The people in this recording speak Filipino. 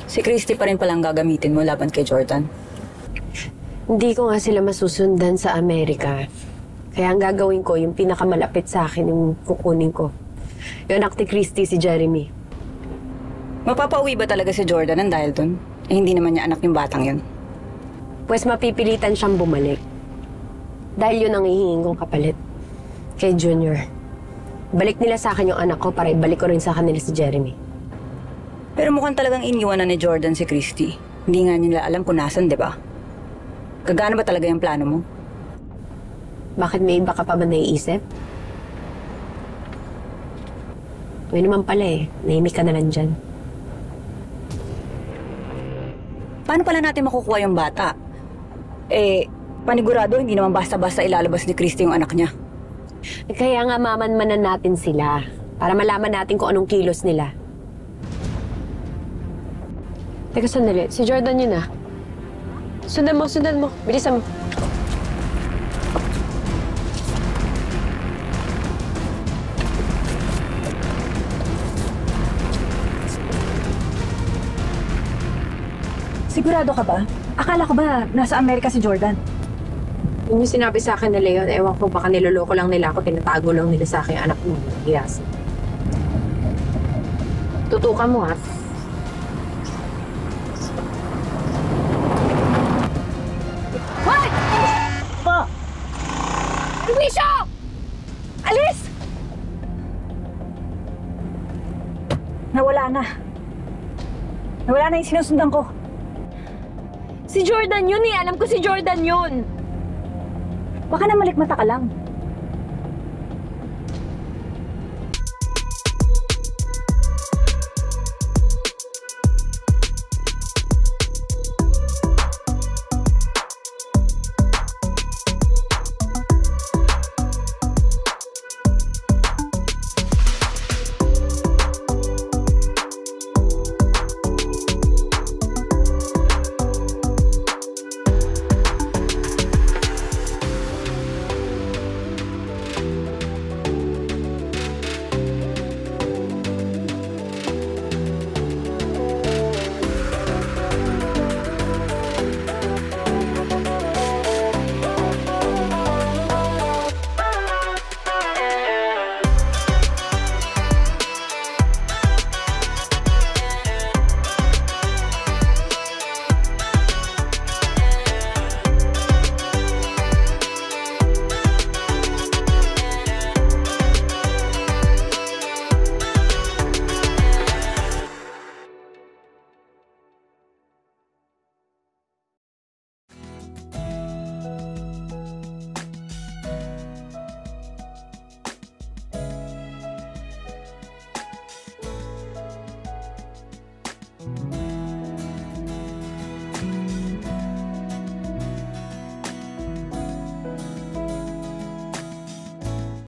Si Christy pa rin palang gagamitin mo laban kay Jordan. Hindi ko nga sila masusundan sa Amerika. Kaya ang gagawin ko, yung pinakamalapit sa akin, yung kukunin ko. Yung anak ni Christy, si Jeremy. Mapapauwi ba talaga si Jordan ng dahil dun? Eh, hindi naman niya anak yung batang yun. Pues mapipilitan siyang bumalik. Dahil yun ang hihingin kong kapalit. Kay Junior. Balik nila sa akin yung anak ko para ibalik ko rin sa kanila si Jeremy. Pero mukhang talagang iniwan na ni Jordan si Christy. Hindi nga nila alam kung nasan, di ba? Gagana ba talaga yung plano mo? Bakit may iba ka pa ba naiisip? May naman pala eh. Nahimik ka na lang dyan. Paano pala natin makukuha yung bata? Eh, panigurado, hindi naman basta-basta ilalabas ni Christy yung anak niya. Kaya nga mamanmanan natin sila. Para malaman natin kung anong kilos nila. Teka, sandali. Si Jordan yun ah. Sundan mo, sundan mo. Bilisan mo. Sigurado ka ba? Akala ko ba nasa Amerika si Jordan? Yung sinabi sa akin na Leon, ewan ko baka niloloko lang nila ako, tinatago lang nila sa akin anak mo. Yes. Tutukan mo ha. Hoy! Pa! Luisio! Alis! Nawala na. Nawala na yung sinusundan ko. Si Jordan yun eh! Alam ko si Jordan yun! Baka na malikmata ka lang.